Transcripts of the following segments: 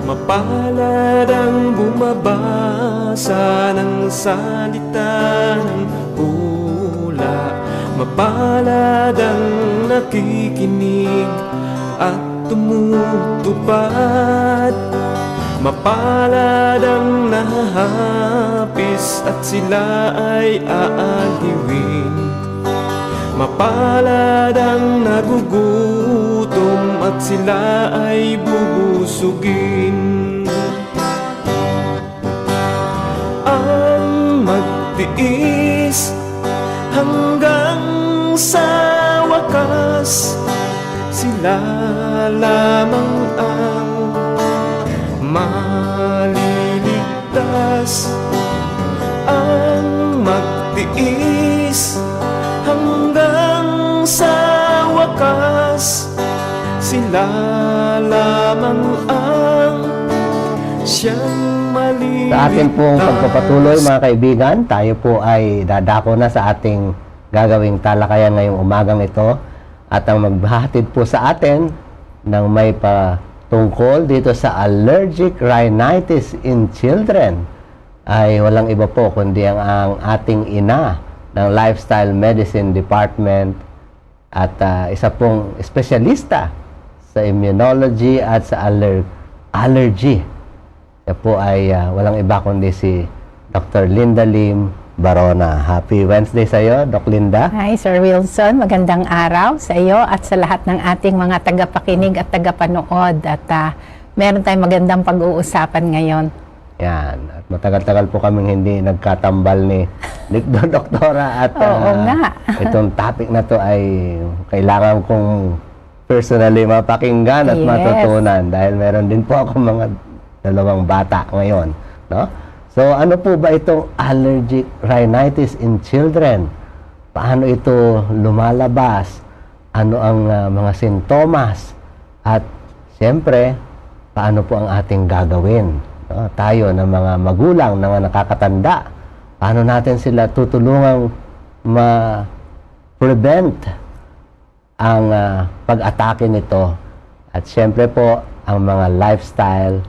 Mapalad ang bumabasa ng salita ng hula. Mapalad ang nakikinig at tumutupad. Mapalad ang nahahapis at sila ay aaliwin. Mapalad ang nagugutom at sila ay bubusugin. Ang magtiis hanggang sa wakas, sila lamang ang maliligtas. Ang magtiis hanggang sa wakas, sila lamang ang siyang maliligtas. Sa ating pong pagpapatuloy mga kaibigan, tayo po ay dadako na sa ating gagawing talakayan ngayong umagang ito. At ang maghahatid po sa atin ng may patungkol dito sa allergic rhinitis in children ay walang iba po kundi ang ating ina ng Lifestyle Medicine Department at isa pong espesyalista sa immunology at sa allergy. Siya po ay walang iba kundi si Dr. Linda Lim Barona. Happy Wednesday sa iyo, Doc Linda. Hi, Sir Wilson. Magandang araw sa iyo at sa lahat ng ating mga tagapakinig at tagapanood. At meron tayong magandang pag-uusapan ngayon. Yan. At matagal-tagal po kaming hindi nagkatambal ni Doktora. At Oo nga. itong topic na to ay kailangan kong personally mapakinggan at Yes. matutunan. Dahil meron din po ako mga dalawang bata ngayon. No? So, ano po ba itong allergic rhinitis in children? Paano ito lumalabas? Ano ang mga sintomas? At, siyempre, paano po ang ating gagawin? No? Tayo na mga magulang, na mga nakakatanda, paano natin sila tutulungang ma-prevent ang pag-atake nito? At, siyempre po, ang mga lifestyle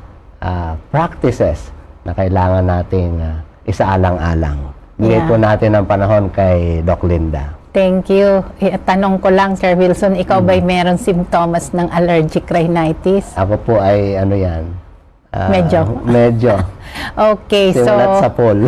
practices na kailangan nating isaalang-alang. Bigay po natin ang panahon kay Doc Linda. Thank you. Tanong ko lang, Sir Wilson, ikaw ba'y meron simptomas ng allergic rhinitis? Ako po ay ano yan? Medyo. Medyo. Okay, so... Simulat sa pool.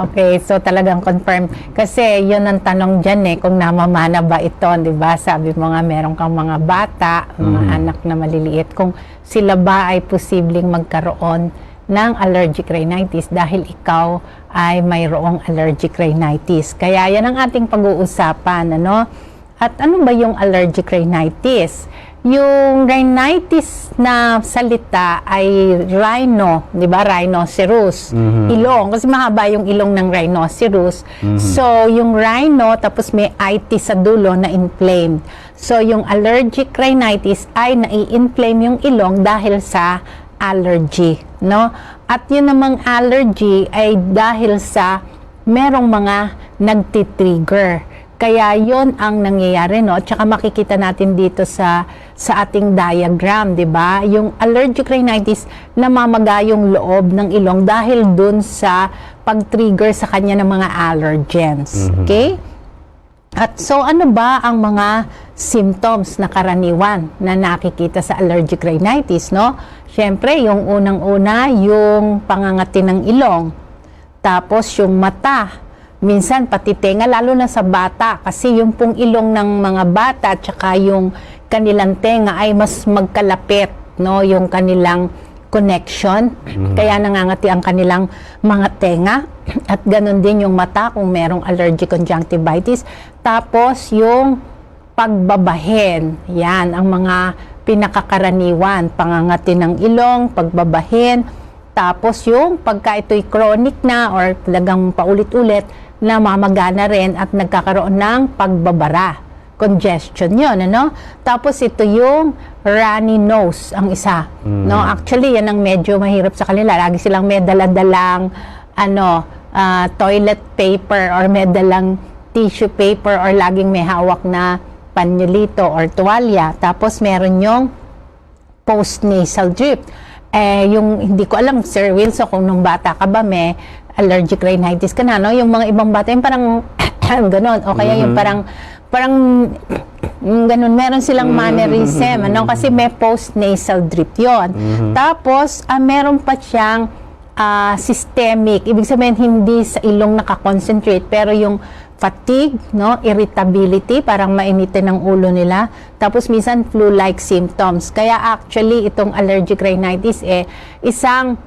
Okay. So, talagang confirm. Kasi, yun ang tanong dyan kung namamana ba ito, di ba? Sabi mo nga, meron kang mga bata, mga anak na maliliit. Kung sila ba ay posibleng magkaroon ng allergic rhinitis dahil ikaw ay mayroong allergic rhinitis. Kaya, yan ang ating pag-uusapan, ano? At ano ba yung allergic rhinitis? Yung rhinitis na salita ay rhino, di ba? Rhinoceros. Ilong. Kasi mahaba yung ilong ng rhinoceros. So, yung rhino, tapos may itis sa dulo na inflamed. So, yung allergic rhinitis ay nai-inflame yung ilong dahil sa allergy, no? At yun namang allergy ay dahil sa merong mga nagtitrigger. Kaya yon ang nangyayari, no? At saka makikita natin dito sa ating diagram, di ba? Yung allergic rhinitis, namamaga yung loob ng ilong dahil dun sa pag-trigger sa kanya ng mga allergens. Okay? At so, ano ba ang mga symptoms na karaniwan na nakikita sa allergic rhinitis, no? Siyempre, yung unang-una, yung pangangati ng ilong. Tapos, yung mata. Minsan, pati tenga, lalo na sa bata. Kasi yung pong ilong ng mga bata at saka yung kanilang tenga ay mas magkalapit, no? Yung kanilang connection. Kaya nangangati ang kanilang mga tenga. At ganun din yung mata kung merong allergic conjunctivitis. Tapos, yung pagbabahin. Yan, ang mga pinakakaraniwan. Pangangati ng ilong, pagbabahin. Tapos, yung pagka ito'y chronic na or talagang paulit-ulit, namamagana rin at nagkakaroon ng pagbabara. Congestion yun, ano? Tapos ito yung runny nose, ang isa. No? Actually, yan ang medyo mahirap sa kanila. Lagi silang may daladalang toilet paper or may dalang tissue paper or laging may hawak na panyolito or tuwalya. Tapos meron yung post-nasal drip. yung hindi ko alam, Sir Wilson, kung nung bata ka ba may allergic rhinitis ka na, no? Yung mga ibang bata, yung parang ganon, o kaya yung parang ganun, meron silang mannerism, ano? Kasi may post-nasal drip yon. Tapos, meron pa siyang systemic, ibig sabihin hindi sa ilong nakakoncentrate, pero yung fatigue, no, irritability, parang mainitin ang ulo nila. Tapos minsan flu-like symptoms. Kaya actually itong allergic rhinitis isang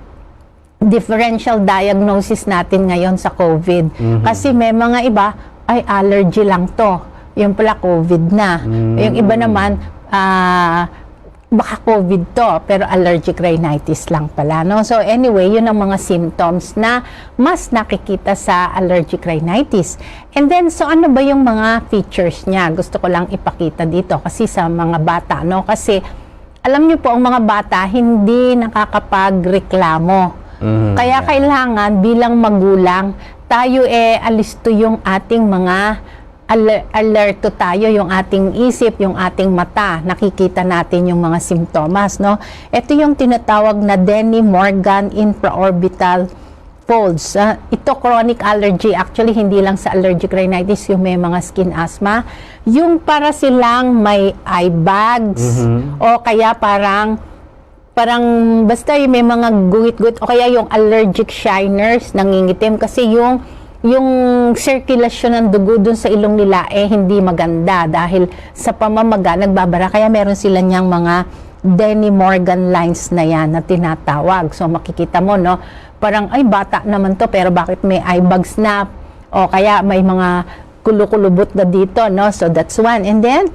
differential diagnosis natin ngayon sa COVID. Kasi may mga iba ay allergy lang to. Yung pala COVID na. Yung iba naman baka COVID to, pero allergic rhinitis lang pala, no? So anyway, yun ang mga symptoms na mas nakikita sa allergic rhinitis. And then, so ano ba yung mga features niya? Gusto ko lang ipakita dito kasi sa mga bata, no? Kasi alam niyo po, ang mga bata hindi nakakapagreklamo. Kaya kailangan bilang magulang, tayo alisto yung ating mga alerto tayo, yung ating isip, yung ating mata, nakikita natin yung mga simptomas, no? Ito yung tinatawag na Denny Morgan infraorbital folds. Ito chronic allergy, actually hindi lang sa allergic rhinitis, yung may mga skin asthma, yung para silang may eye bags, o kaya parang basta yung may mga guhit-guhit, o kaya yung allergic shiners, nangingitim, kasi yung sirkulasyon ng dugo dun sa ilong nila hindi maganda dahil sa pamamaga nagbabara, kaya meron sila niyang mga Denny Morgan lines na yan na tinatawag. So makikita mo, no, parang ay bata naman to pero bakit may eye bags na, o kaya may mga kulukulubot na dito, no? So that's one. And then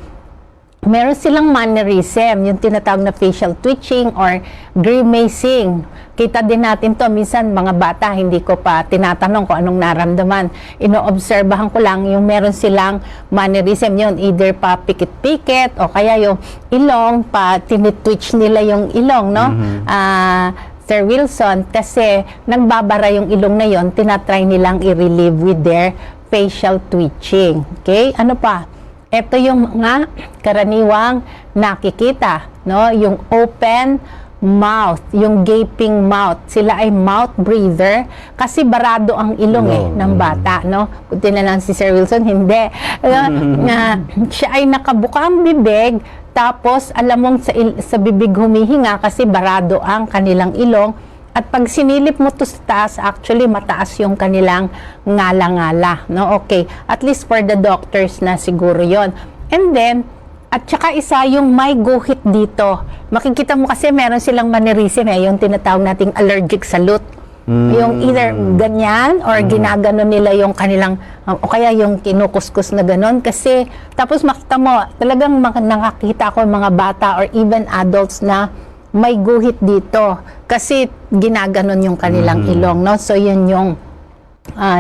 meron silang mannerism, yung tinatawag na facial twitching or grimacing. Kita din natin to, minsan mga bata, hindi ko pa tinatanong kung anong naramdaman. Inoobserbahan ko lang yung meron silang mannerism, yun, either pa pikit-pikit o kaya yung ilong, pa tinitwitch nila yung ilong, no? Sir Wilson, kasi nagbabara yung ilong na yun, tinatry nilang i-relieve with their facial twitching. Okay? Ano pa? Ito yung mga karaniwang nakikita, no? Yung open mouth, yung gaping mouth. Sila ay mouth breather kasi barado ang ilong ng bata, no? Kunti na lang si Sir Wilson, hindi. Siya ay nakabuka ang bibig, tapos alam mong sa bibig humihinga kasi barado ang kanilang ilong. At pag sinilip mo to sa taas, actually mataas yung kanilang ngala-ngala, no? Okay, at least for the doctors na siguro yon. And then, at saka isa yung may guhit dito. Makikita mo kasi meron silang mannerism, yung tinatawag nating allergic salute. Yung either ganyan or ginagano nila yung kanilang, o kaya yung kinukuskus na ganon. Kasi, tapos makita mo, talagang nakakita ko mga bata or even adults na may guhit dito kasi ginaganon yung kanilang ilong, no? So yun yung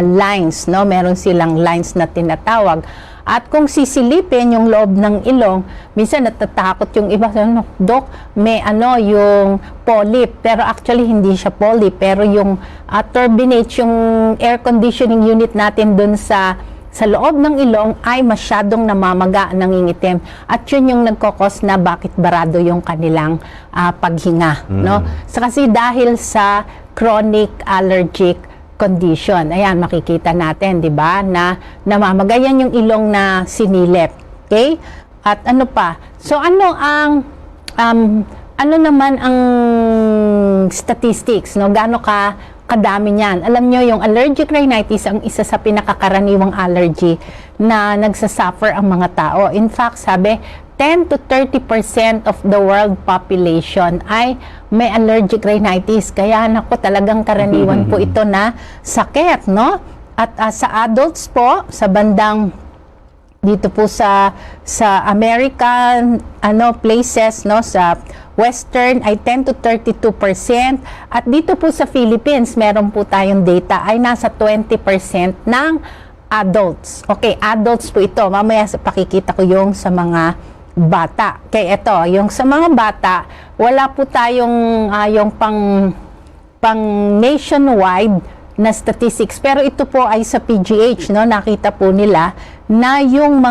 lines, no? Meron silang lines na tinatawag. At kung sisilipin yung loob ng ilong, minsan natatakot yung iba, Dok, may yung polyp, pero actually hindi siya polyp, pero yung turbinate, yung air conditioning unit natin dun sa loob ng ilong ay masyadong namamaga, nangingitim. At yun yung nagkokos na bakit barado yung kanilang paghinga, no? So, kasi dahil sa chronic allergic condition. Ayan, makikita natin, di ba, na namamaga yan yung ilong na sinilip. Okay? At ano pa? So, ano naman ang statistics, no? Gaano kadami niyan. Alam nyo, yung allergic rhinitis ang isa sa pinakakaraniwang allergy na nagsasuffer ang mga tao. In fact, sabi, 10 to 30% of the world population ay may allergic rhinitis. Kaya naku, talagang karaniwan po ito na sakit, no? At sa adults po, sa bandang dito po sa American places, no, sa Western ay 10 to 32%, at dito po sa Philippines meron po tayong data ay nasa 20% ng adults. Okay, adults po ito. Mamaya pakikita ko yung sa mga bata. Okay, ito, yung sa mga bata, wala po tayong yung pang nationwide na statistics, pero ito po ay sa PGH, no? Nakita po nila na yung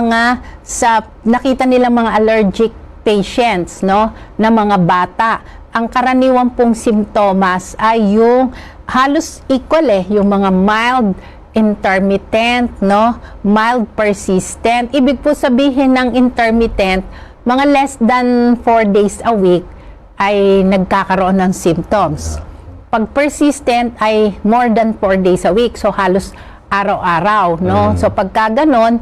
nakita nila mga allergic patients, no, na mga bata, ang karaniwan pong simptomas ay yung halos equal yung mga mild, intermittent, no? Mild, persistent. Ibig po sabihin ng intermittent, mga less than 4 days a week ay nagkakaroon ng symptoms. Pag persistent ay more than 4 days a week, so halos araw-araw, no? So pagka ganon,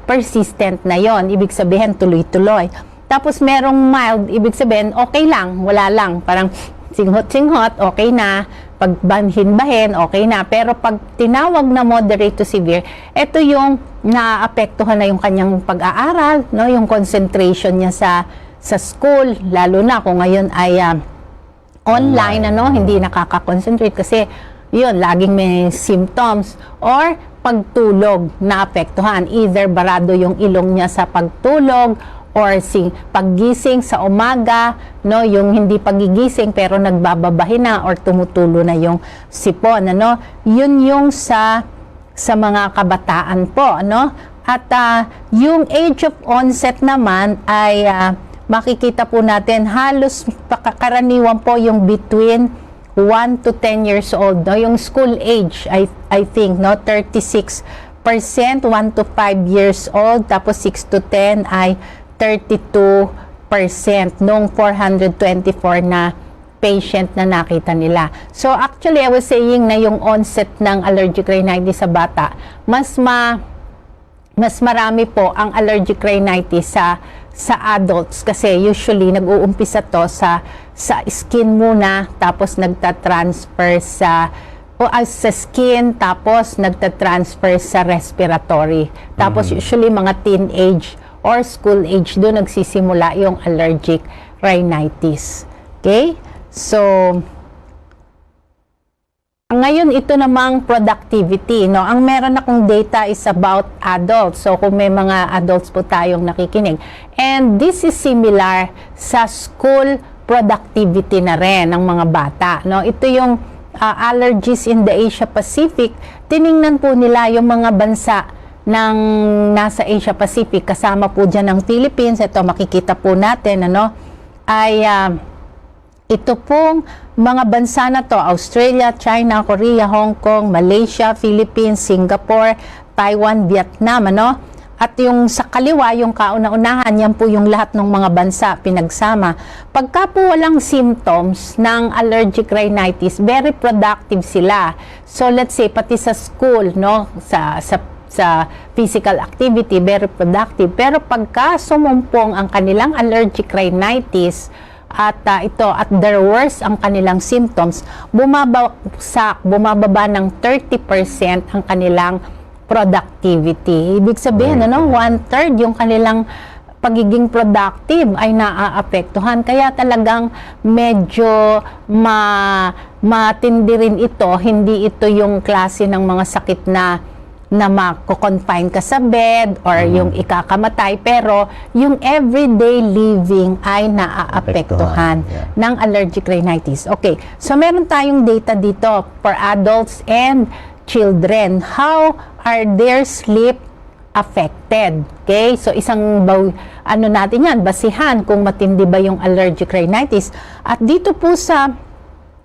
persistent na yon. Ibig sabihin tuloy-tuloy. Tapos merong mild, ibig sabihin okay lang, wala lang, parang singhot-singhot, okay na, pag banhin-bahin, okay na. Pero pag tinawag na moderate to severe, ito yung naapektuhan na yung kanyang pag-aaral, no? Yung concentration niya sa school, lalo na kung ngayon ay online, hindi nakaka-concentrate kasi yun, laging may symptoms. Or pagtulog na apektuhan, either barado yung ilong niya sa pagtulog, or paggising sa umaga, no, yung hindi pagigising pero nagbababahin na or tumutulo na yung sipon, ano? Yun yung sa mga kabataan po, no? At yung age of onset naman ay makikita po natin halos karaniwan po yung between 1 to 10 years old, no? Yung school age, I think, no, 36%, 1 to 5 years old, tapos 6 to 10 ay 32% nung 424 na patient na nakita nila. So actually, I was saying na yung onset ng allergic rhinitis sa bata, mas marami po ang allergic rhinitis sa adults kasi usually nag-uumpisa to sa skin muna, tapos nagta-transfer sa skin, tapos nagta-transfer sa respiratory. Tapos usually mga teenage or school age, doon nagsisimula yung allergic rhinitis. Okay? So, ngayon ito namang productivity, no? Ang meron akong data is about adults. So, kung may mga adults po tayong nakikinig. And this is similar sa school productivity na rin ng mga bata, no? Ito yung allergies in the Asia Pacific. Tiningnan po nila yung mga bansa ng nasa Asia Pacific, kasama po dyan ng Philippines. Ito makikita po natin, ano, ay ito pong mga bansa na to, Australia, China, Korea, Hong Kong, Malaysia, Philippines, Singapore, Taiwan, Vietnam, ano. At yung sa kaliwa, yung kauna-unahan, yan po yung lahat ng mga bansa pinagsama. Pagka po walang symptoms ng allergic rhinitis, very productive sila. So let's say pati sa school, no, sa physical activity, very productive. Pero pagka sumumpong ang kanilang allergic rhinitis at their worst ang kanilang symptoms, bumababa ng 30% ang kanilang productivity. Ibig sabihin, ano, 1/3 yung kanilang pagiging productive ay naaapektuhan. Kaya talagang medyo matindi rin ito. Hindi ito yung klase ng mga sakit na mako-confine ka sa bed or yung ikakamatay, pero yung everyday living ay naaapektuhan ng allergic rhinitis. Okay, so meron tayong data dito for adults and children. How are their sleep affected? Okay, so isang natin yan, basihan kung matindi ba yung allergic rhinitis. At dito po sa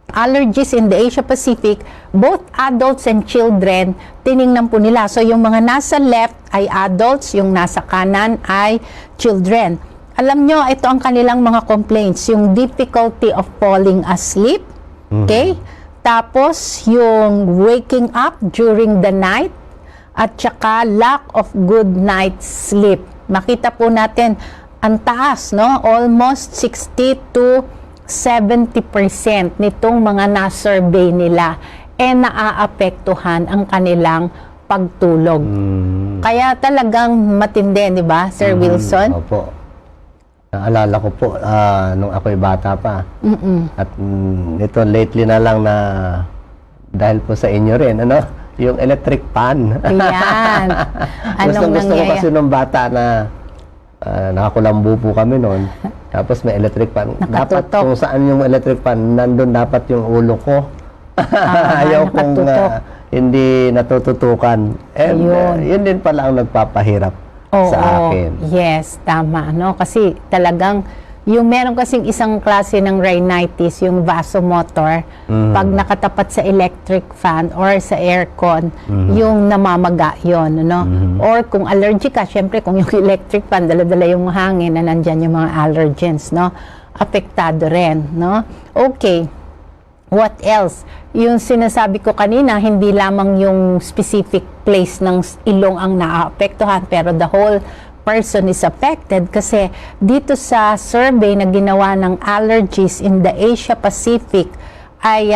allergies in the Asia Pacific, both adults and children, tiningnan po nila. So, yung mga nasa left ay adults, yung nasa kanan ay children. Alam nyo, ito ang kanilang mga complaints, yung difficulty of falling asleep, okay? Tapos, yung waking up during the night, at saka lack of good night sleep. Makita po natin, ang taas, no? Almost 60 to 70% nitong mga na-survey nila naaapektuhan ang kanilang pagtulog. Kaya talagang matindi, di ba, Sir Wilson? Opo. Naalala ko po nung ako'y bata pa. At ito lately na lang na dahil po sa inyo rin, ano? Yung electric fan. Ayan. Gusto ko kasi nung bata na nakakulambo po kami noon. Tapos may electric fan. Dapat kung saan yung electric fan, nandun dapat yung ulo ko. Ayaw kong hindi natututukan. And yun din pala ang nagpapahirap sa akin. Yes, tama. No? Kasi talagang Yung meron kasing isang klase ng rhinitis, yung vasomotor, pag nakatapat sa electric fan or sa aircon, yung namamaga yon, no? Or kung allergic ka, syempre kung yung electric fan, dala-dala yung hangin na nandyan yung mga allergens, no? Apektado rin, no? Okay. What else? Yung sinasabi ko kanina, hindi lamang yung specific place ng ilong ang naaapektuhan, pero the whole person is affected kasi dito sa survey na ginawa ng allergies in the Asia Pacific ay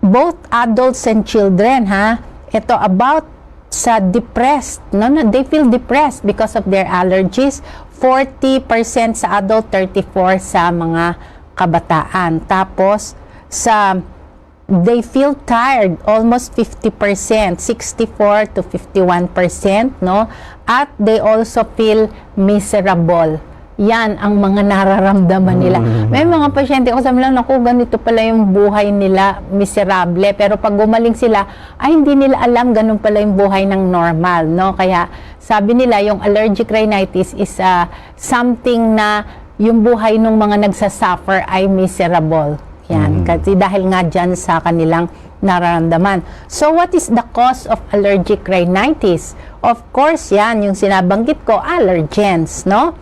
both adults and children, ha? Ito about sa depressed, no? They feel depressed because of their allergies. 40% sa adult, 34% sa mga kabataan. Tapos they feel tired, almost 50%, 64 to 51%, no? At they also feel miserable. Yan ang mga nararamdaman nila. May mga pasyente ko sabi lang, naku, ganito pala yung buhay nila, miserable. Pero pag gumaling sila, ay hindi nila alam ganun pala yung buhay ng normal, no? Kaya sabi nila, yung allergic rhinitis is something na yung buhay ng mga nagsasuffer ay miserable. Yan, kasi dahil nga dyan sa kanilang nararamdaman. So, what is the cause of allergic rhinitis? Of course, yan, yung sinabanggit ko, allergens, no?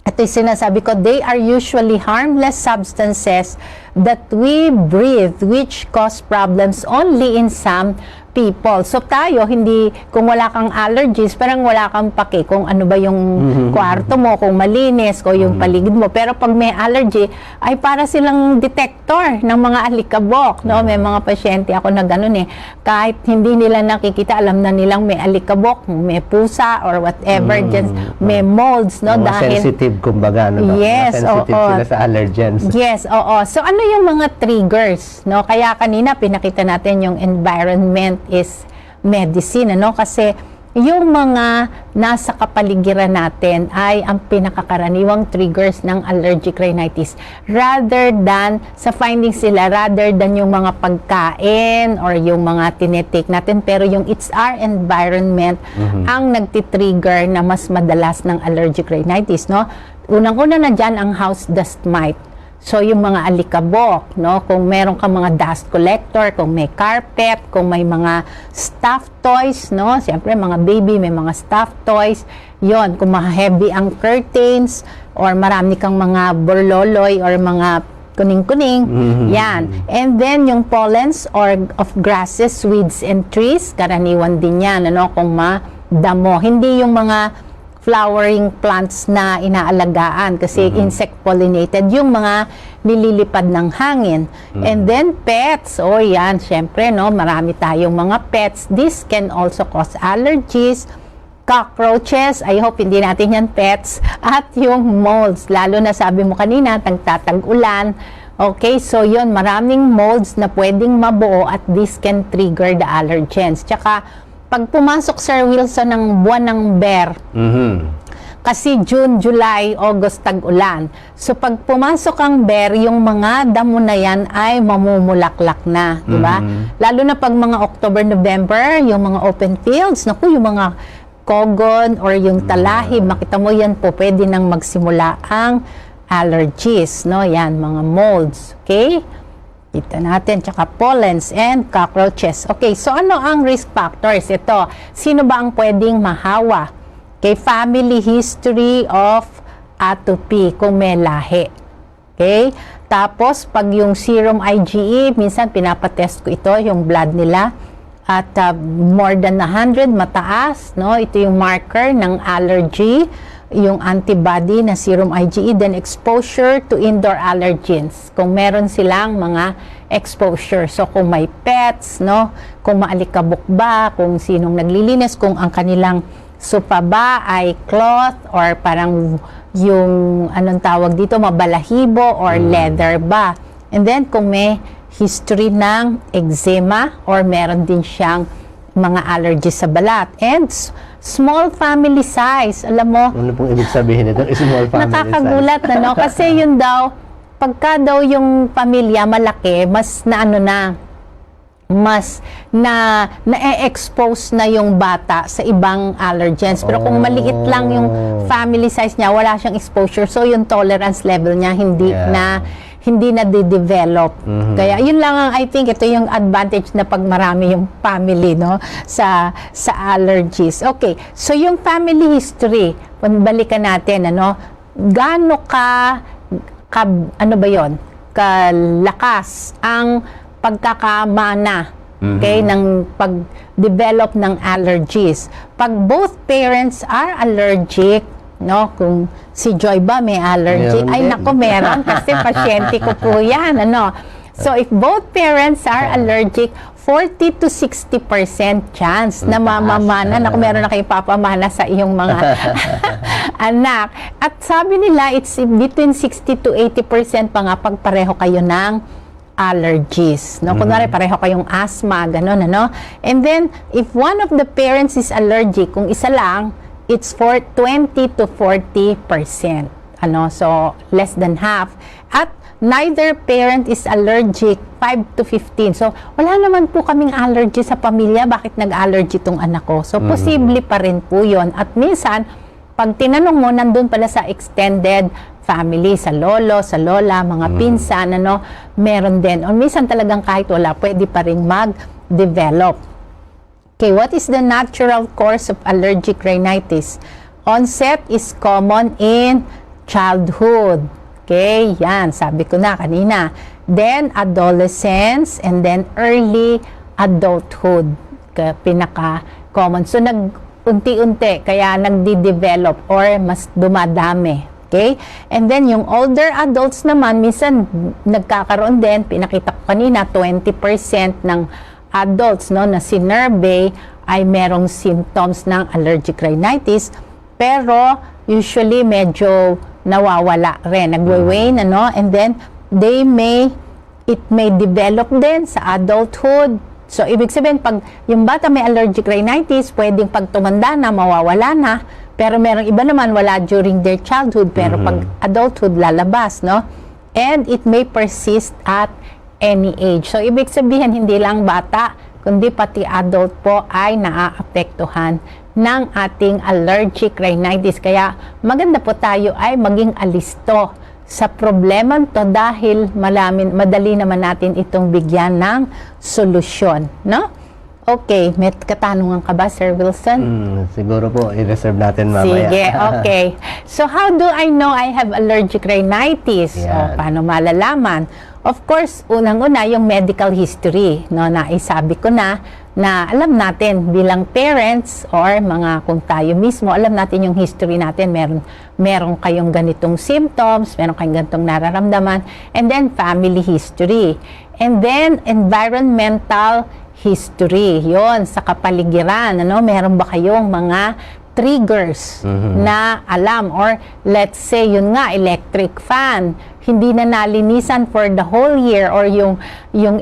Ito yung sinasabi ko, they are usually harmless substances that we breathe which cause problems only in some people. So tayo, hindi, kung wala kang allergies, parang wala kang pake kung ano ba yung kwarto mo, kung malinis, kung yung paligid mo. Pero pag may allergy, ay para silang detector ng mga alikabok. No? May mga pasyente ako na ganun kahit hindi nila nakikita, alam na nilang may alikabok, may pusa, or whatever, dyan, may molds. No? Mga Dahil, sensitive, kumbaga, no? yes, sensitive sila sa allergens. Yes, oo. So, ano yung mga triggers, no? Kaya kanina, pinakita natin yung environment is medicine, ano? Kasi yung mga nasa kapaligiran natin ay ang pinakakaraniwang triggers ng allergic rhinitis rather than sa findings sila, rather than yung mga pagkain or yung mga tinetake natin, pero yung it's our environment ang nagtitrigger na mas madalas ng allergic rhinitis, no? Unang-una na dyan ang house dust mite. So, yung mga alikabok, no? Kung meron ka mga dust collector, kung may carpet, kung may mga stuffed toys, no? Siyempre, mga baby, may mga stuffed toys. Yon, kung heavy ang curtains, or marami kang mga borloloy, or mga kuning-kuning, yan. And then, yung pollens or of grasses, weeds, and trees, karaniwan din yan, ano? Kung madamo. Hindi yung mga flowering plants na inaalagaan kasi insect-pollinated, yung mga nililipad ng hangin. And then pets, yan, syempre, no, marami tayong mga pets. This can also cause allergies, cockroaches, I hope hindi natin yan pets, at yung molds, lalo na sabi mo kanina, tagtatag-ulan. Okay, so yun, maraming molds na pwedeng mabuo at this can trigger the allergens. Tsaka, pag pumasok, Sir Wilson, ng buwan ng bear, kasi June, July, August, tag-ulan. So, pag pumasok ang bear, yung mga damo na yan ay mamumulaklak na, di ba? Lalo na pag mga October, November, yung mga open fields, naku, yung mga kogon or yung talahib, makita mo yan po, pwede nang magsimula ang allergies, no? Yan, mga molds, okay? Kita natin, tsaka pollens and cockroaches. Okay, so ano ang risk factors? Ito, sino ba ang pwedeng mahawa? Okay, family history of atopy, kung may lahi. Okay, tapos pag yung serum IgE, minsan pinapatest ko ito, yung blood nila, at more than 100, mataas, no? Ito yung marker ng allergy, yung antibody na serum IgE, then exposure to indoor allergens. Kung meron silang mga exposure. So, kung may pets, no? Kung maalikabok ba, kung sinong naglilinis, kung ang kanilang sopa ba ay cloth or parang yung, anong tawag dito, mabalahibo or leather ba. And then, kung may history ng eczema or meron din siyang mga allergies sa balat. And small family size. Alam mo, ano pong ibig sabihin nito? Small family nakakagulat size. na, no? Kasi yun daw, pagka daw yung pamilya malaki, mas na ano na, mas na-expose na yung bata sa ibang allergens. Pero kung maliit lang yung family size niya, wala siyang exposure. So, yung tolerance level niya hindi na de-develop. Kaya yun lang ang I think ito yung advantage na pag marami yung family no sa allergies. Okay. So yung family history, balikan natin gaano ka ano ba yon? Kalakas ang pagkakamana ng pag-develop ng allergies. Pag both parents are allergic, kung si Joy ba may allergy, ay nako meron kasi pasyente ko po yan, So if both parents are allergic, 40 to 60% chance na mamamana. Naku, meron na kayong papamana sa iyong mga anak. At sabi nila, it's between 60 to 80% pa nga pag pareho kayo ng allergies. Kunwari, pareho kayong asthma, gano'n, And then, if one of the parents is allergic, kung isa lang, it's for 20 to 40%. So, less than half. At neither parent is allergic, 5 to 15. So, wala naman po kaming allergy sa pamilya. Bakit nag-allergy tong anak ko? So, posible pa rin po yun. At minsan, pag tinanong mo, nandun pala sa extended family, sa lolo, sa lola, mga pinsan, meron din. O minsan talagang kahit wala, pwede pa rin mag-develop. Okay, what is the natural course of allergic rhinitis? Onset is common in childhood. Okay, yan, sabi ko na kanina. Then, adolescence, and then early adulthood. Pinaka-common. So, unti-unti, kaya nagdi-develop or mas dumadami. Okay? And then, yung older adults naman, minsan nagkakaroon din, pinakita ko kanina, 20% ng adults na sinurvey ay merong symptoms ng allergic rhinitis, pero usually medyo nawawala rin, nagwe-wane, and then it may develop din sa adulthood. So, ibig sabihin, pag yung bata may allergic rhinitis, pwedeng pag tumanda na, mawawala na, pero merong iba naman wala during their childhood, pero pag adulthood, lalabas, And it may persist at any age. So, ibig sabihin, hindi lang bata, kundi pati adult po ay naaapektuhan ng ating allergic rhinitis. Kaya, maganda po tayo ay maging alisto sa problema to dahil madali naman natin itong bigyan ng solusyon, Okay, may katanungan ka ba, Sir Wilson? Siguro po, i-reserve natin mamaya. Sige, okay. So, how do I know I have allergic rhinitis? Paano malalaman? Of course, unang-una, yung medical history. Naisabi ko na alam natin bilang parents or kung tayo mismo, alam natin yung history natin. Meron kayong ganitong symptoms, meron kayong ganitong nararamdaman, and then family history. And then, environmental history. Yon sa kapaligiran. Meron ba kayong mga triggers na alam? Or let's say, yun nga, electric fan. Hindi na nalinisan for the whole year. Or yung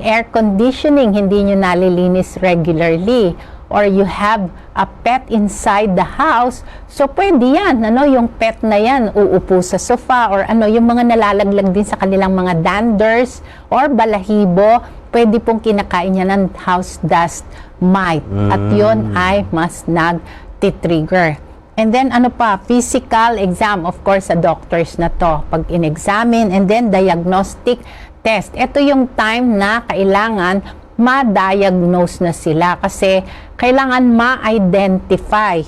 air conditioning, hindi nyo nalilinis regularly. Or you have a pet inside the house. So, pwede yan. Yung pet na yan, uupo sa sofa. Or yung mga nalalaglag din sa kanilang mga danders or balahibo, pwede pong kinakain niya ng house dust mite. At yun ay mas nag-trigger. And then, physical exam, of course, sa doctors na to, pag in-examine, and then diagnostic test. Ito yung time na kailangan ma-diagnose na sila kasi kailangan ma-identify,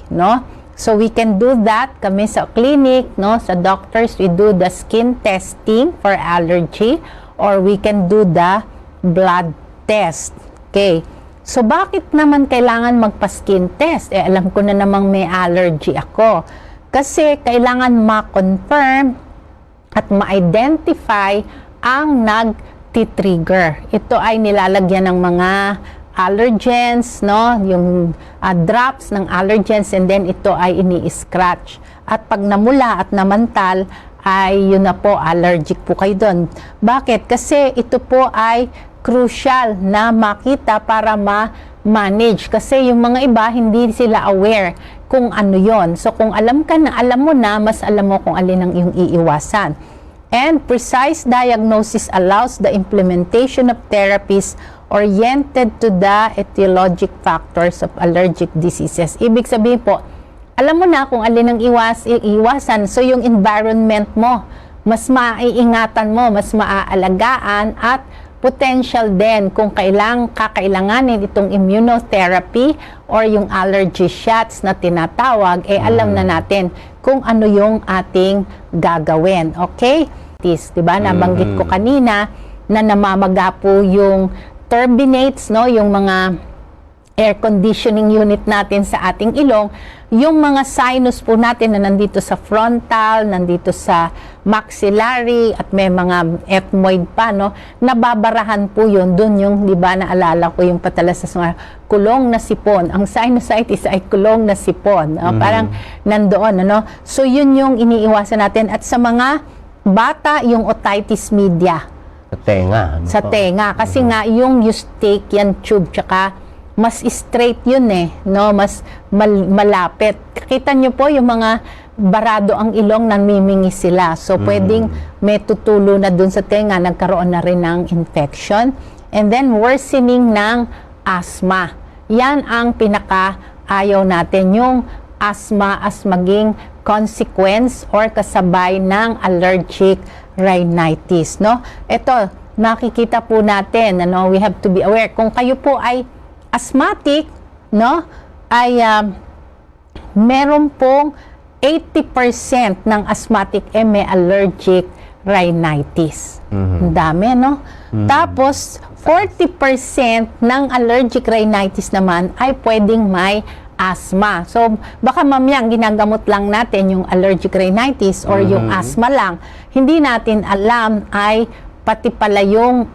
So, we can do that kami sa clinic, sa doctors, we do the skin testing for allergy or we can do the blood test. Okay. So, bakit naman kailangan magpa-skin test? Alam ko na namang may allergy ako. Kasi kailangan ma-confirm at ma-identify ang nag-trigger. Ito ay nilalagyan ng mga allergens, yung drops ng allergens, and then ito ay ini-scratch. At pag namula at namantal, ay yun na po, allergic po kayo doon. Bakit? Kasi ito po ay crucial na makita para ma-manage. Kasi yung mga iba, hindi sila aware kung ano yon. So, kung alam ka na, alam mo na, mas alam mo kung alin ang iyong iiwasan. And precise diagnosis allows the implementation of therapies oriented to the etiologic factors of allergic diseases. Ibig sabihin po, alam mo na kung alin ang iwasan. So, yung environment mo, mas maiingatan mo, mas maaalagaan, at potential din kung kakailanganin itong immunotherapy or yung allergy shots na tinatawag, alam na natin kung ano yung ating gagawin. Okay? Diba? Nabanggit ko kanina na namamaga po yung turbinates, no? Yung mga air conditioning unit natin sa ating ilong, yung mga sinus po natin na nandito sa frontal, nandito sa maxillary, at may mga ethmoid pa, no? Nababarahan po yun. Doon yung, di ba, naalala ko yung patalas sa kulong na sipon. Ang sinusitis ay kulong na sipon. Parang nandoon, ano? So, yun yung iniiwasan natin. At sa mga bata, yung otitis media. Sa tenga. Sa tenga. Kasi nga, yung Eustachian yan tube, tsaka mas straight yun no? Mas malapit. Kita nyo po yung mga barado ang ilong, namimingis sila. So, pwedeng may tutulo na dun sa tenga, nagkaroon na rin ng infection. And then, worsening ng asthma. Yan ang pinaka-ayaw natin, yung asthma as maging consequence or kasabay ng allergic rhinitis, no? Ito, nakikita po natin, ano, we have to be aware. Kung kayo po ay asthmatic, no, ay meron pong 80% ng asthmatic may allergic rhinitis. Ang dami, no? Tapos, 40% ng allergic rhinitis naman ay pwedeng may asthma. So, baka mamaya ginagamot lang natin yung allergic rhinitis or yung asthma lang. Hindi natin alam ay pati pala yung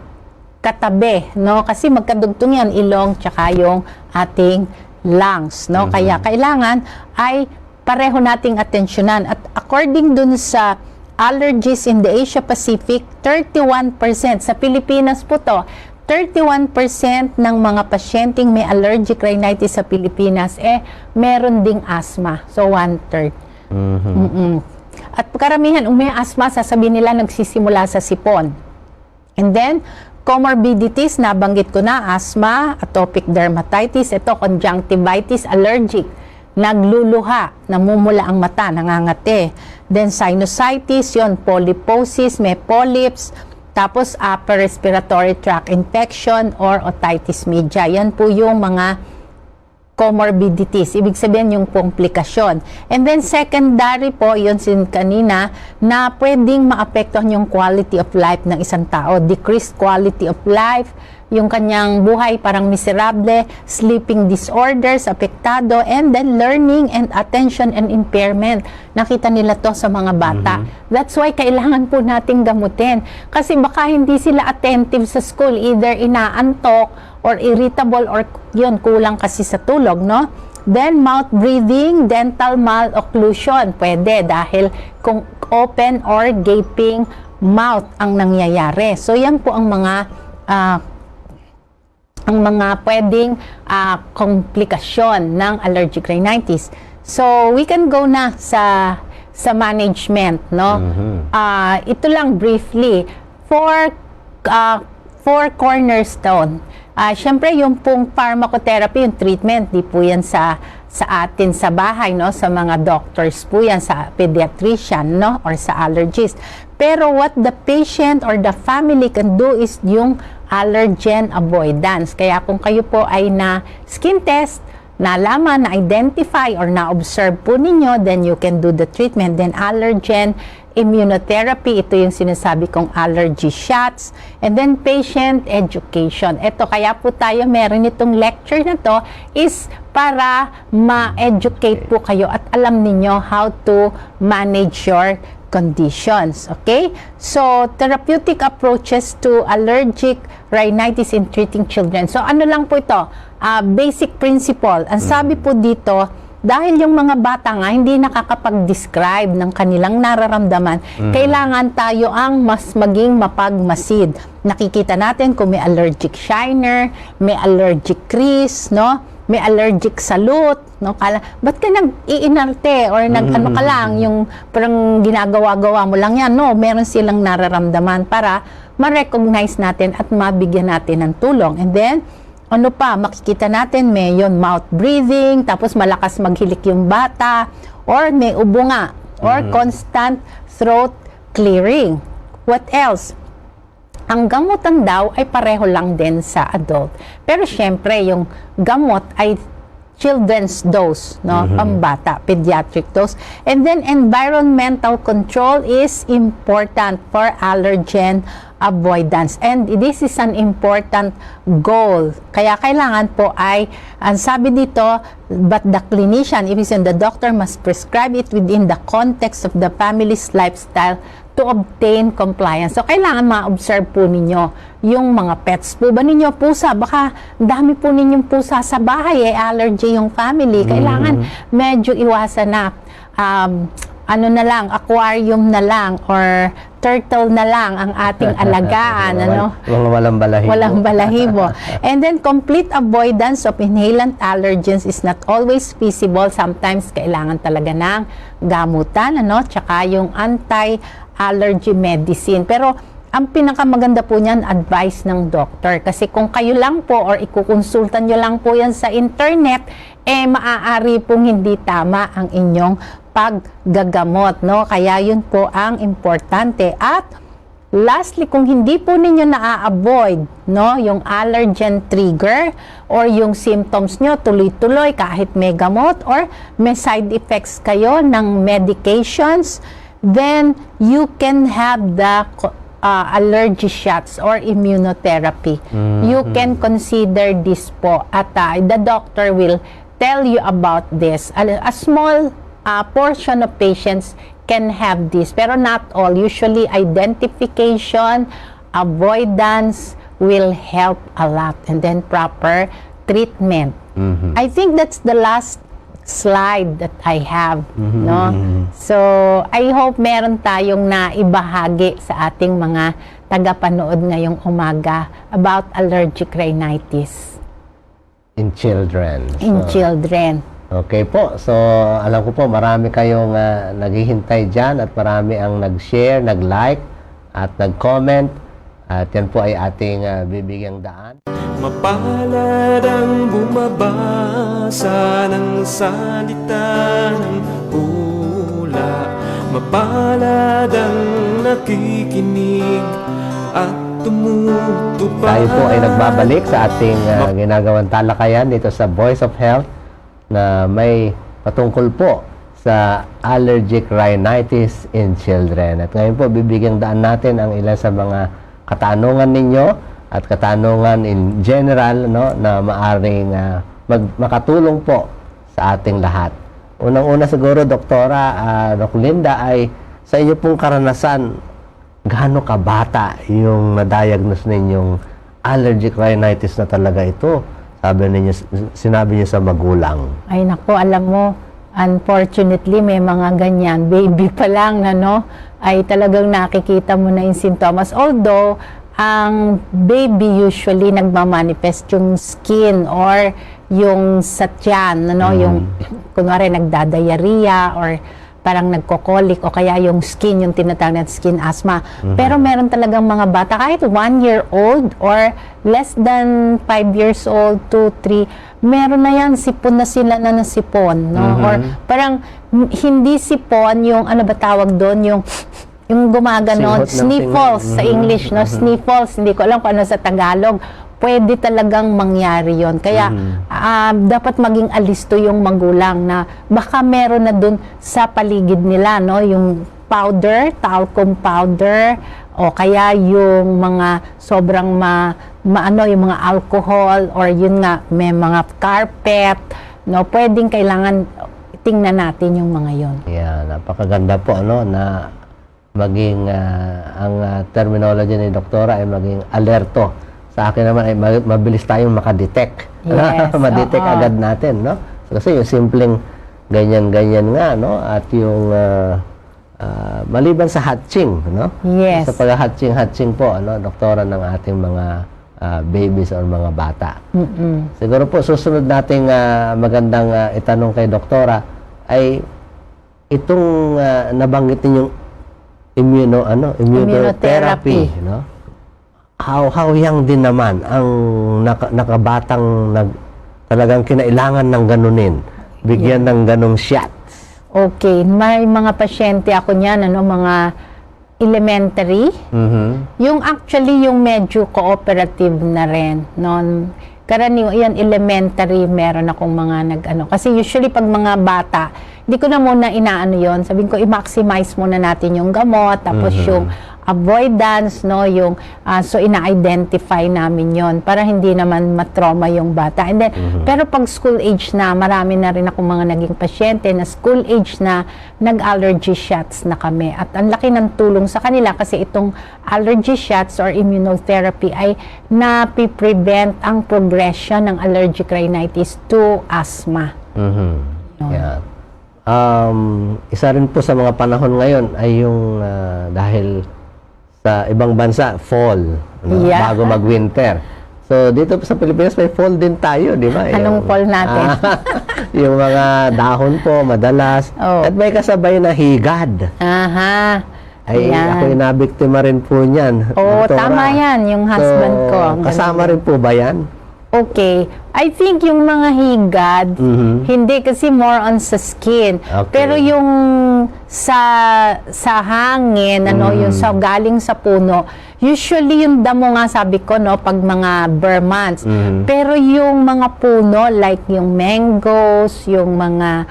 katabi, no? Kasi magkadugtong yan, ilong tsaka yung ating lungs, no? Kaya kailangan ay pareho nating atensyonan. At according dun sa allergies in the Asia Pacific, 31% sa Pilipinas po to, 31% ng mga pasyenteng may allergic rhinitis sa Pilipinas meron ding asthma. So 1/3. At karamihan may asthma, sasabihin nila nagsisimula sa sipon. And then comorbidities, nabanggit ko na, asthma, atopic dermatitis, ito conjunctivitis, allergic, nagluluha, namumula ang mata, nangangati. Then sinusitis, yon, polyposis, may polyps, tapos upper respiratory tract infection or otitis media. Yan po yung mga comorbidities, ibig sabihin yung komplikasyon. And then secondary po, yun sin kanina, na pwedeng maapektuhan yung quality of life ng isang tao. Decreased quality of life, yung kanyang buhay parang miserable, sleeping disorders, apektado, and then learning and attention and impairment. Nakita nila to sa mga bata. That's why kailangan po nating gamutin. Kasi baka hindi sila attentive sa school, either inaantok, or irritable, or yun, kulang kasi sa tulog, no? Then, mouth breathing, dental malocclusion, pwede dahil kung open or gaping mouth ang nangyayari. So, yan po ang mga pwedeng komplikasyon ng allergic rhinitis. So, we can go na sa management, no? Ito lang briefly, four cornerstone. Siyempre, yung pong pharmacotherapy, yung treatment, di po yan sa atin sa bahay, no? Sa mga doctors po yan, sa pediatrician, no? Or sa allergist. Pero what the patient or the family can do is yung allergen avoidance. Kaya kung kayo po ay na skin test, nalaman, na-identify, or na-observe po ninyo, then you can do the treatment. Then allergen immunotherapy, ito yung sinasabi kong allergy shots, and then patient education. Ito, kaya po tayo meron itong lecture na to is para ma-educate po kayo at alam ninyo how to manage your conditions. Okay? So, therapeutic approaches to allergic rhinitis in treating children. So, ano lang po ito? Basic principle. Ang sabi po dito, dahil yung mga bata nga hindi nakakapag-describe ng kanilang nararamdaman, kailangan tayo ang mas maging mapagmasid. Nakikita natin kung may allergic shiner, may allergic crease, no? may allergic sa lut, no? Ba't ka nag-iinarte or nag-ano ka lang, yung parang ginagawa-gawa mo lang yan, no? Meron silang nararamdaman para ma-recognize natin at mabigyan natin ng tulong. And then, ano pa, makikita natin may yon mouth breathing, tapos malakas maghilik yung bata, or may ubo nga, or constant throat clearing. What else? Ang gamutan daw ay pareho lang din sa adult. Pero syempre, yung gamot ay children's dose, no? Pambata, pediatric dose. And then, environmental control is important for allergen avoidance. And this is an important goal. Kaya kailangan po ay, ang sabi dito, but the clinician, ibig sabihin, the doctor must prescribe it within the context of the family's lifestyle to obtain compliance. So, kailangan ma-observe po ninyo yung mga pets po ba ninyo, pusa. Baka dami po ninyong pusa sa bahay, allergy yung family. Kailangan medyo iwasan na. Ano na lang, aquarium na lang, or turtle na lang ang ating alagaan. Walang balahibo. Walang balahibo. And then, complete avoidance of inhalant allergens is not always feasible. Sometimes, kailangan talaga ng gamutan, tsaka yung anti-allergy medicine. Pero, ang pinakamaganda po niyan, advice ng doctor. Kasi kung kayo lang po or ikukonsultan nyo lang po yan sa internet, maaari pong hindi tama ang inyong paggagamot, no? Kaya yun po ang importante. At lastly, kung hindi po ninyo na-avoid, no, yung allergen trigger or yung symptoms nyo tuloy-tuloy kahit may gamot or may side effects kayo ng medications, then you can have the allergy shots or immunotherapy. You can consider this po at the doctor will tell you about this. A small portion of patients can have this, pero not all. Usually, identification, avoidance will help a lot, and then proper treatment. I think that's the last slide that I have, no? So, I hope meron tayong naibahagi sa ating mga tagapanood ngayong umaga about allergic rhinitis. In children. In children. Okay po. So, alam ko po, marami kayong naghihintay dyan at marami ang nag-share, nag-like at nag-comment. At yan po ay ating bibigyang daan. Mapalad ang bumabasa ng salita ng hula. Mapalad ang nakikinig at tumutupad. Tayo po ay nagbabalik sa ating ginagawang talakayan dito sa Voice of Health na may patungkol po sa allergic rhinitis in children. At ngayon po, bibigyang daan natin ang ilan sa mga katanungan ninyo at katanungan in general, no, na maaring makatulong po sa ating lahat. Unang-una siguro, Doktora, Doc Linda, ay sa inyo pong karanasan, gaano kabata yung na-diagnose ninyong allergic rhinitis na talaga ito? Sinabi niyo sa magulang. Ay naku, alam mo, unfortunately, may mga ganyan. Baby pa lang, ay talagang nakikita mo na yung sintomas. Although, ang baby usually nagmamanifest yung skin or yung sa tiyan, yung kunwari nagdadiarrhea or parang nagkokolik o kaya yung skin, yung tinatawag na skin asthma. Pero meron talagang mga bata, kahit 1 year old or less than 5 years old, 2, 3, meron na yan, sipon na sila na nasipon. Or parang hindi sipon, yung ano ba tawag doon, yung gumaganon, sniffles sa English, sniffles, hindi ko alam kung ano sa Tagalog. Pwede talagang mangyari yon. Kaya dapat maging alisto yung magulang na baka meron na dun sa paligid nila, yung powder, talcum powder, o kaya yung mga sobrang yung mga alcohol, or yun nga, may mga carpet, pwedeng kailangan tingnan natin yung mga yon. Yeah, napakaganda po, na maging ang terminology ni Doktora ay maging alerto. Sa akin naman ay mabilis tayong makadetect. Yes, Ma-detect agad natin, no? Kasi yung simpleng ganyan-ganyan nga, no? At yung maliban sa hatching, no? Yes. Sa pag-hatching po, Doktora, ng ating mga babies or mga bata. Siguro po susunod nating magandang itanong kay doktora ay itong nabanggit ninyong immunotherapy, no? How young din naman ang nakabatang talagang kinailangan ng ganunin, bigyan ng ganong shot. Okay, may mga pasyente ako niyan, mga elementary. Yung actually yung medyo cooperative na rin. Karaniwan yan, elementary, meron akong mga kasi usually pag mga bata, hindi ko na muna inaano yon. Sabihin ko, i-maximize muna natin yung gamot, tapos yung avoidance, yung so ina-identify namin yon para hindi naman matrauma yung bata. And then, pero pag school age na, marami na rin akong mga naging pasyente na school age na nag-allergy shots na kami. At ang laki ng tulong sa kanila kasi itong allergy shots or immunotherapy ay napiprevent ang progression ng allergic rhinitis to asthma. Yeah. Isa rin po sa mga panahon ngayon ay yung dahil sa ibang bansa, fall, bago mag-winter. So, dito sa Pilipinas, may fall din tayo, di ba? Anong fall natin? Yung mga dahon po, madalas. At may kasabay na higad. Aha. Ay, ako nabiktima rin po niyan. Tama yan, yung husband ko. Kasama rin po ba yan? Okay. I think yung mga higad, hindi kasi more on sa skin. Okay. Pero yung sa hangin, yung sa galing sa puno, usually yung damo nga sabi ko, pag mga bare months. Pero yung mga puno, like yung mangoes, yung mga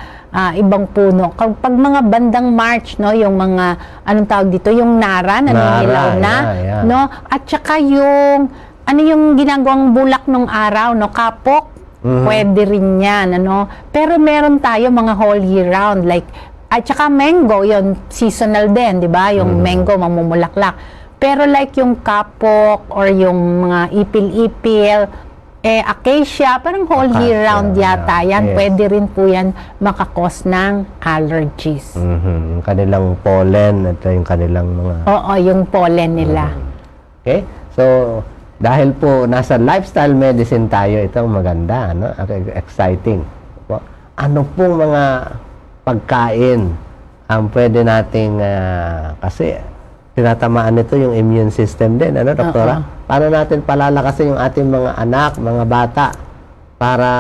ibang puno. Pag mga bandang March, yung mga, anong tawag dito, yung nara, naninilaw na, at saka yung yung ginagawang bulak nung araw, kapok, pwede rin yan, Pero meron tayo mga whole year round, like, at saka mango, yun, seasonal din, di ba? Yung mango, mamumulaklak. Pero like yung kapok, or yung mga ipil-ipil, acacia, parang whole year round yata yan. Yes. Pwede rin po yan makakos ng allergies. Yung kanilang pollen, at yung kanilang mga... Oo, yung pollen nila. Okay? So, dahil po nasa lifestyle medicine tayo, ito maganda, exciting. Ano pong mga pagkain ang pwede nating, kasi tinatamaan nito yung immune system din, doktora? Paano natin palalakasin yung ating mga anak, mga bata, para,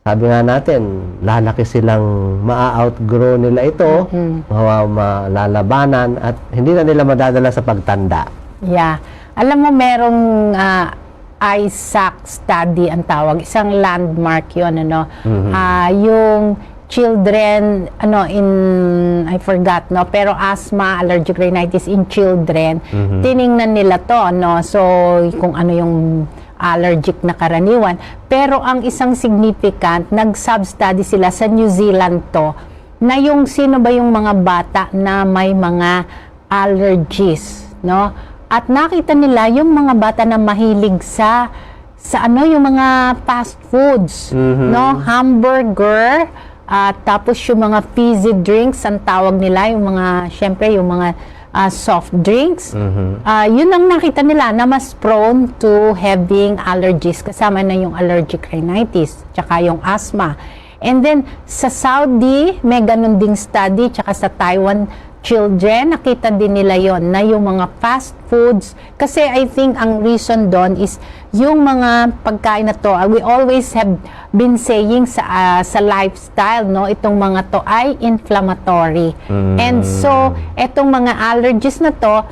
sabi nga natin, lalaki silang ma-outgrow nila ito, malalabanan, at hindi na nila madadala sa pagtanda. Yeah. Alam mo, merong ISAC study ang tawag. Isang landmark yun, yung children, I forgot, pero asthma, allergic rhinitis in children, tiningnan nila to, So, kung ano yung allergic na karaniwan. Pero ang isang significant, nag-sub-study sila sa New Zealand to, na yung sino ba yung mga bata na may mga allergies, At nakita nila yung mga bata na mahilig sa yung mga fast foods, hamburger, tapos yung mga fizzy drinks, ang tawag nila, yung mga, syempre, yung mga soft drinks. Yun ang nakita nila na mas prone to having allergies, kasama na yung allergic rhinitis, tsaka yung asthma. And then, sa Saudi, may ganun ding study, tsaka sa Taiwan, children, nakita din nila yon na yung mga fast foods, kasi I think ang reason doon is yung mga pagkain na to, we always have been saying sa lifestyle, itong mga to ay inflammatory. And so, etong mga allergies na to,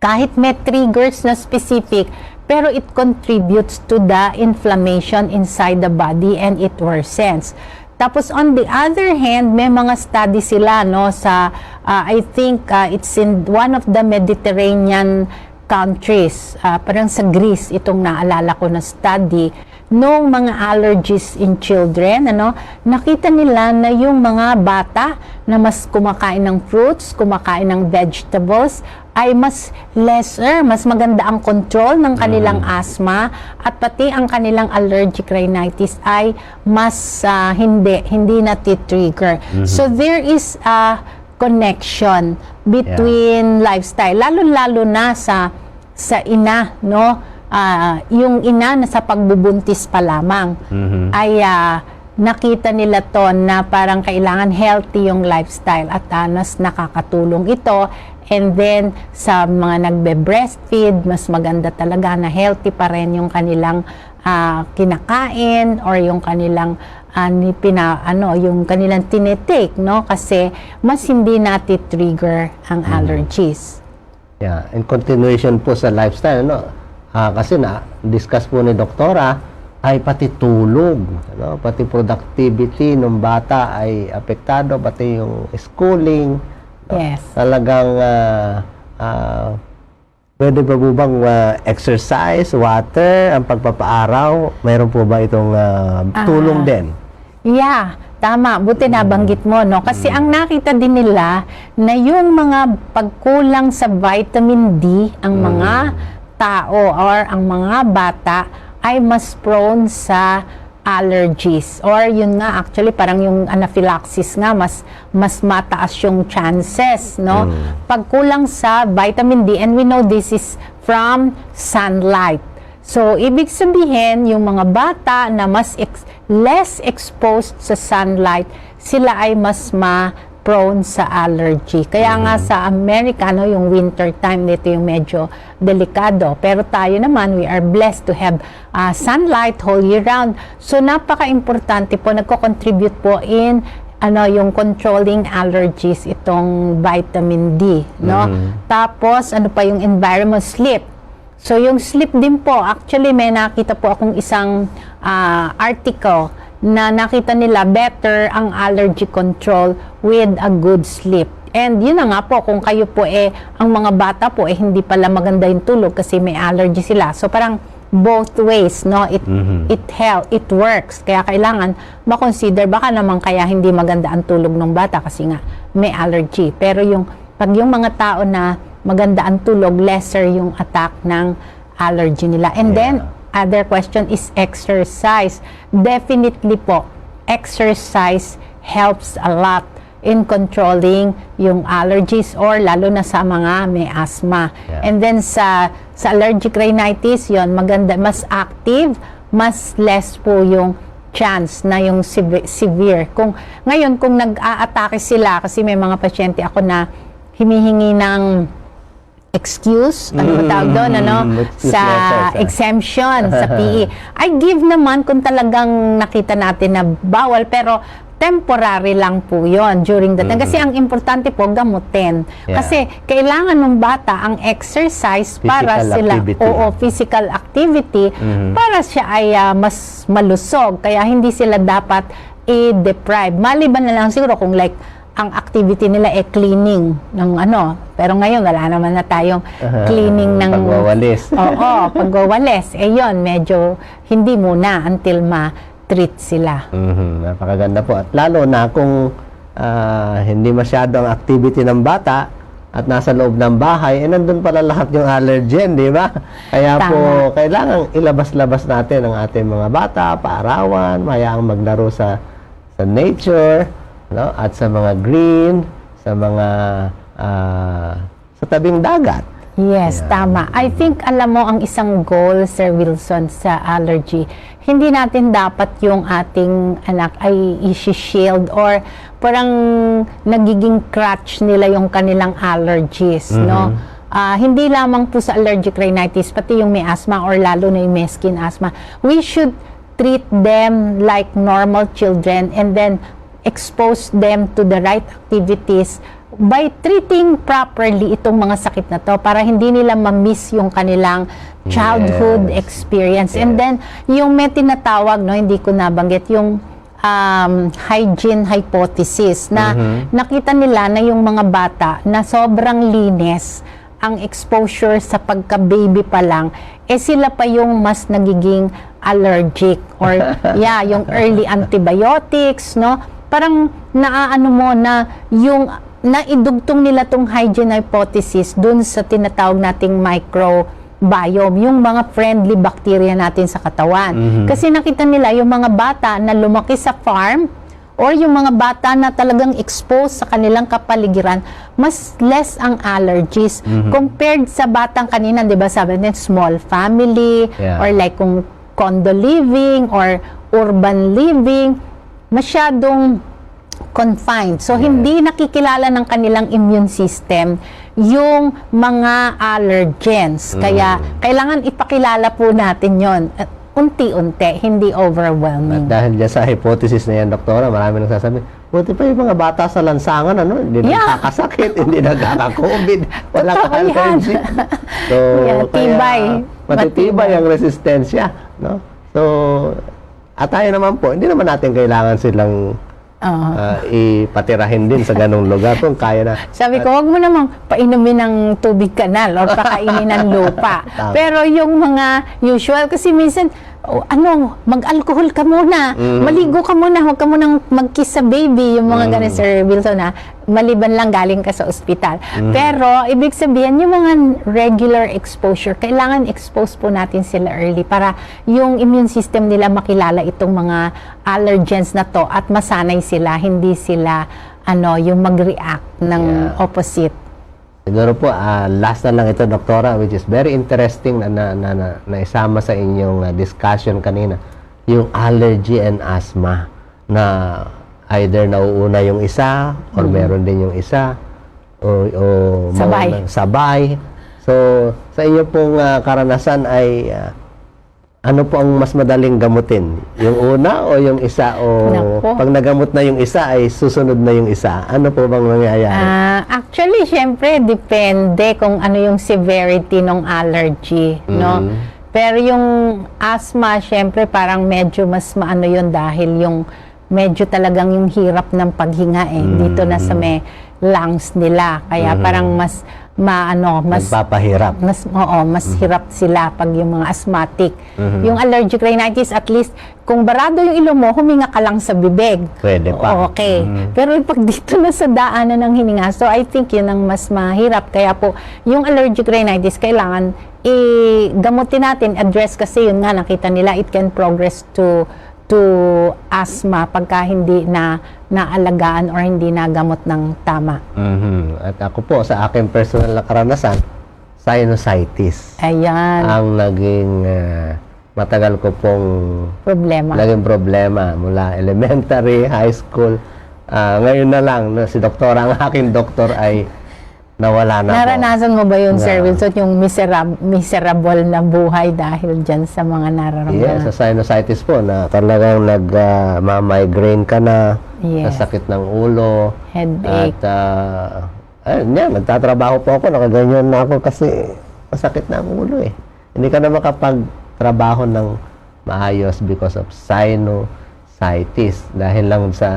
kahit may triggers na specific, pero it contributes to the inflammation inside the body and it worsens. Tapos on the other hand, may mga study sila sa I think it's in one of the Mediterranean countries, parang sa Greece itong naalala ko na study nung mga allergies in children, nakita nila na yung mga bata na mas kumakain ng fruits, kumakain ng vegetables, ay mas lesser, mas maganda ang control ng kanilang asthma, at pati ang kanilang allergic rhinitis ay mas hindi na-trigger. So there is a connection between lifestyle, lalo-lalo na sa ina, yung ina na sa pagbubuntis pa lamang ay nakita nila to na parang kailangan healthy yung lifestyle at mas nakakatulong ito. And then, sa mga nagbe-breastfeed, mas maganda talaga na healthy pa rin yung kanilang kinakain or yung kanilang yung kanilang tinitake, no? Kasi mas hindi nati-trigger ang allergies. Yeah, in continuation po sa lifestyle, no? Kasi na-discuss po ni Doktora, ay pati tulog, no? Pati productivity ng bata ay apektado, pati yung schooling. No? Yes. Talagang pwede ba po bang exercise, water, ang pagpapaaraw? Mayroon po ba itong tulong din? Yeah, tama. Buti nabanggit mo, no? Kasi ang nakita din nila na yung mga pagkulang sa vitamin D, ang mga tao or ang mga bata ay mas prone sa allergies. Or yun nga, actually, parang yung anaphylaxis nga, mas mataas yung chances, no? Pagkulang sa vitamin D, and we know this is from sunlight. So, ibig sabihin, yung mga bata na less exposed sa sunlight, sila ay mas prone sa allergy. Kaya nga sa Amerika, no, yung winter time, dito yung medyo delikado. Pero tayo naman, we are blessed to have sunlight whole year round. So, napaka-importante po, nagko-contribute po in yung controlling allergies, itong vitamin D, no? Tapos, ano pa yung environment, sleep. So, yung sleep din po, actually, may nakita po akong isang article na nakita nila better ang allergy control with a good sleep. And yun na nga po, kung kayo po ang mga bata po hindi pala maganda yung tulog kasi may allergy sila. So parang both ways, no? It works. Kaya kailangan ma-consider, baka naman kaya hindi maganda ang tulog ng bata kasi nga may allergy. Pero pag yung mga tao na maganda ang tulog, lesser yung attack ng allergy nila. And then, other question is exercise. Definitely po, exercise helps a lot in controlling yung allergies or lalo na sa mga may asthma. And then sa allergic rhinitis, yon maganda, mas active, mas less po yung chance na yung severe. Ngayon, kung nag-a-atake sila, kasi may mga pasyente ako na humihingi ng excuse, ano ba tawag doon, sa exemption sa PE. I give naman kung talagang nakita natin na bawal, pero temporary lang po yon during the time. Kasi ang importante po, gamutin. Kasi kailangan ng bata ang exercise para sila, physical activity, para siya ay mas malusog. Kaya hindi sila dapat i-deprive. Maliban na lang siguro kung like, ang activity nila cleaning ng pero ngayon wala naman na tayong cleaning ng pagwawalis. Oo, pagwawalis. Yun, medyo hindi muna until ma-treat sila. Napakaganda po. At lalo na kung hindi masyado ang activity ng bata at nasa loob ng bahay, nandun pala lahat yung allergen, di ba? Kaya po, kailangan ilabas-labas natin ang ating mga bata, paarawan, mayaang maglaro sa nature, no? At sa mga green, sa mga sa tabing dagat. Yes, tama. I think alam mo ang isang goal, Sir Wilson, sa allergy. Hindi natin dapat yung ating anak ay i-shield or parang nagiging crutch nila yung kanilang allergies, no? Hindi lamang po sa allergic rhinitis, pati yung may asthma or lalo na yung may skin asthma. We should treat them like normal children and then expose them to the right activities by treating properly itong mga sakit na to para hindi nila ma-miss yung kanilang childhood experience. And then, yung may tinatawag, hindi ko nabanggit, yung hygiene hypothesis na nakita nila na yung mga bata na sobrang linis ang exposure sa pagka-baby pa lang, sila pa yung mas nagiging allergic or yung early antibiotics, no? Parang naaano mo na yung naidugtong nila tong hygiene hypothesis dun sa tinatawag nating microbiome, yung mga friendly bacteria natin sa katawan. Kasi nakita nila yung mga bata na lumaki sa farm or yung mga bata na talagang exposed sa kanilang kapaligiran, mas less ang allergies compared sa batang kanina, 'di ba? Sabi natin small family or like kung condo living or urban living, masyadong confined. So, hindi nakikilala ng kanilang immune system yung mga allergens. Kaya, kailangan ipakilala po natin yon unti-unti, hindi overwhelming. At dahil dyan sa hypothesis na yan, doktora, marami nang sasabi, buti pa yung mga bata sa lansangan, hindi nagkakasakit, hindi nagkaka-COVID, wala ka-allergy. So, tibay. Matitibay ang resistensya. No? So, at tayo naman po, hindi naman natin kailangan silang ipatirahin din sa ganong lugar kung kaya na. Sabi ko, wag mo namang painumin ng tubig kanal or pakainin ng lupa. Pero yung mga usual, kasi minsan, mag-alcohol ka muna, maligo ka muna, huwag ka munang mag-kiss sa baby, yung mga ganun, Sir Wilson, maliban lang galing ka sa ospital. Pero, ibig sabihin, yung mga regular exposure, kailangan expose po natin sila early para yung immune system nila makilala itong mga allergens na to at masanay sila, hindi sila, yung mag-react ng opposite. Siguro po, last na lang ito, doktora, which is very interesting na isama sa inyong discussion kanina, yung allergy and asthma na either nauuna yung isa or meron din yung isa o sabay. So, sa inyo pong karanasan ay ano po ang mas madaling gamutin? Yung una o yung isa? O pag nagamot na yung isa ay susunod na yung isa? Ano po bang nangyayari? Actually, syempre, depende kung ano yung severity ng allergy, no? Pero yung asthma, syempre, parang medyo mas maano yun dahil yung medyo talagang yung hirap ng paghinga dito na sa may lungs nila. Kaya parang mas nagpapahirap. Mas hirap sila pag yung mga asthmatic. Yung allergic rhinitis, at least, kung barado yung ilong mo, huminga ka lang sa bibig. Pwede pa. Okay. Pero pag dito na sa daanan ng hininga, so I think yun ang mas mahirap. Kaya po, yung allergic rhinitis, kailangan gamutin natin, address kasi yun nga, nakita nila, it can progress to asthma pagka hindi na naalagaan or hindi nagamot ng tama. At ako po, sa aking personal na karanasan, sinusitis. Ayan. Ang naging matagal ko pong naging problema mula elementary, high school. Ngayon na lang, si doktora, ang aking doktor ay nawala na. Naranasan mo ba yun, Sir Wilson, yung miserable na buhay dahil dyan sa mga nararamdaman? Sa sinusitis po, na talagang nag-migraine ka na, sakit ng ulo, headache. At, nagtatrabaho po ako, nakaganyan na ako kasi masakit na ang ulo Hindi ka na makapagtrabaho ng maayos because of sinusitis dahil lang sa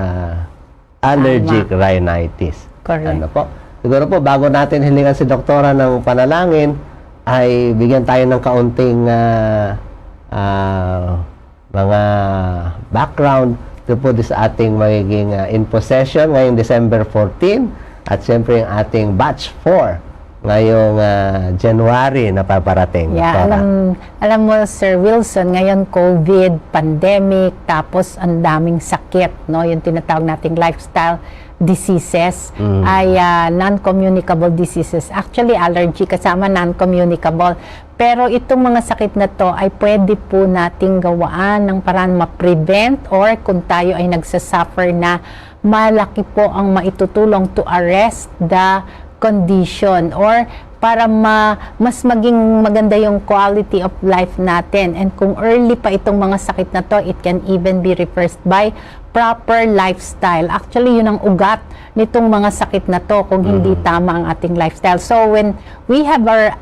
allergic rhinitis. Correct. Ano po? Siguro po, bago natin hilingan si doktora ng panalangin, ay bigyan tayo ng kaunting mga background to po sa ating magiging info session ngayong December 14 at siyempre yung ating batch 4 ngayong January na paparating. Alam mo, Sir Wilson, ngayon COVID, pandemic, tapos ang daming sakit, no? Yung tinatawag nating lifestyle diseases ay non-communicable diseases. Actually, allergy kasama non-communicable. Pero itong mga sakit na to ay pwede po nating gawaan ng paraan ma-prevent or kung tayo ay nagsasuffer na, malaki po ang maitutulong to arrest the condition or para mas maging maganda yung quality of life natin. And kung early pa itong mga sakit na to, it can even be reversed by proper lifestyle. Actually, yun ang ugat nitong mga sakit na to kung hindi tama ang ating lifestyle. So, when we have our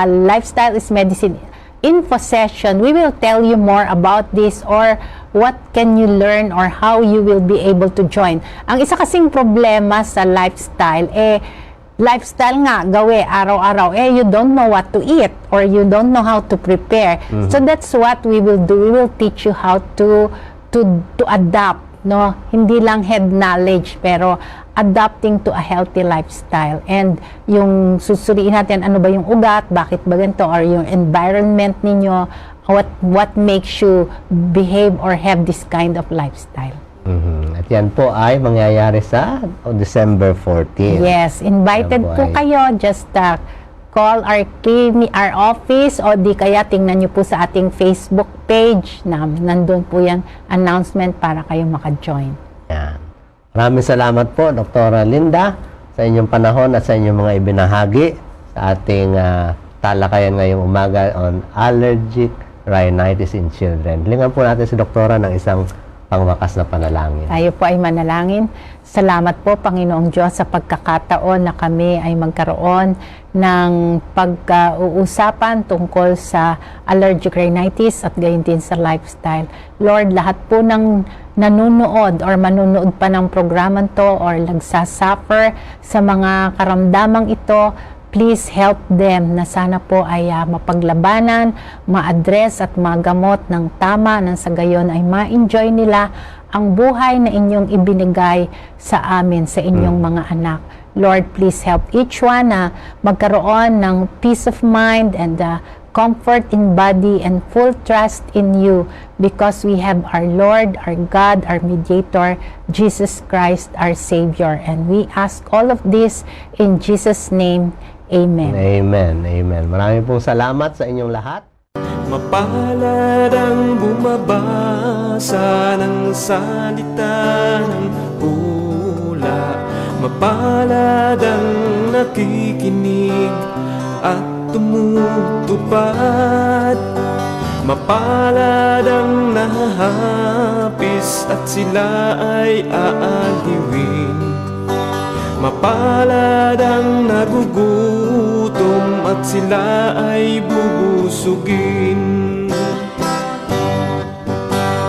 lifestyle is medicine info session, we will tell you more about this or what can you learn or how you will be able to join. Ang isa kasing problema sa lifestyle, lifestyle nga, gawe, araw-araw, you don't know what to eat or you don't know how to prepare. So that's what we will do. We will teach you how to adapt, no? Hindi lang head knowledge, pero adapting to a healthy lifestyle. And yung susuriin natin, ano ba yung ugat, bakit ba ganito, or yung environment ninyo, what makes you behave or have this kind of lifestyle. At yan po ay mangyayari sa December 14. Yes, invited Yan po po ay- kayo. Just call our office o di kaya tingnan nyo po sa ating Facebook page na nandun po yan announcement para kayo maka-join. Yan. Maraming salamat po, Dr. Linda, sa inyong panahon at sa inyong mga ibinahagi sa ating talakayan ngayong umaga on allergic rhinitis in children. Hilingan po natin si Doktora ng isang pangwakas na panalangin. Tayo po ay manalangin. Salamat po, Panginoong Diyos, sa pagkakataon na kami ay magkaroon ng pag-uusapan tungkol sa allergic rhinitis at gayon din sa lifestyle. Lord, lahat po ng nanunood or manunood pa ng programang to or nagsasuffer sa mga karamdamang ito, please help them na sana po ay mapaglabanan, ma-address at magamot ng tama nang sa gayon ay ma-enjoy nila ang buhay na inyong ibinigay sa amin, sa inyong mga anak. Lord, please help each one na magkaroon ng peace of mind and comfort in body and full trust in you because we have our Lord, our God, our mediator, Jesus Christ, our Savior. And we ask all of this in Jesus' name. Amen. Amen. Amen. Maraming pong salamat sa inyong lahat. Mapalad ang bumabasa ng salita ng hula. Mapalad ang nakikinig at tumutupad. Mapalad ang nahahapis at sila ay aaliwin. Mapalad ang nagugutom at sila ay bubusugin.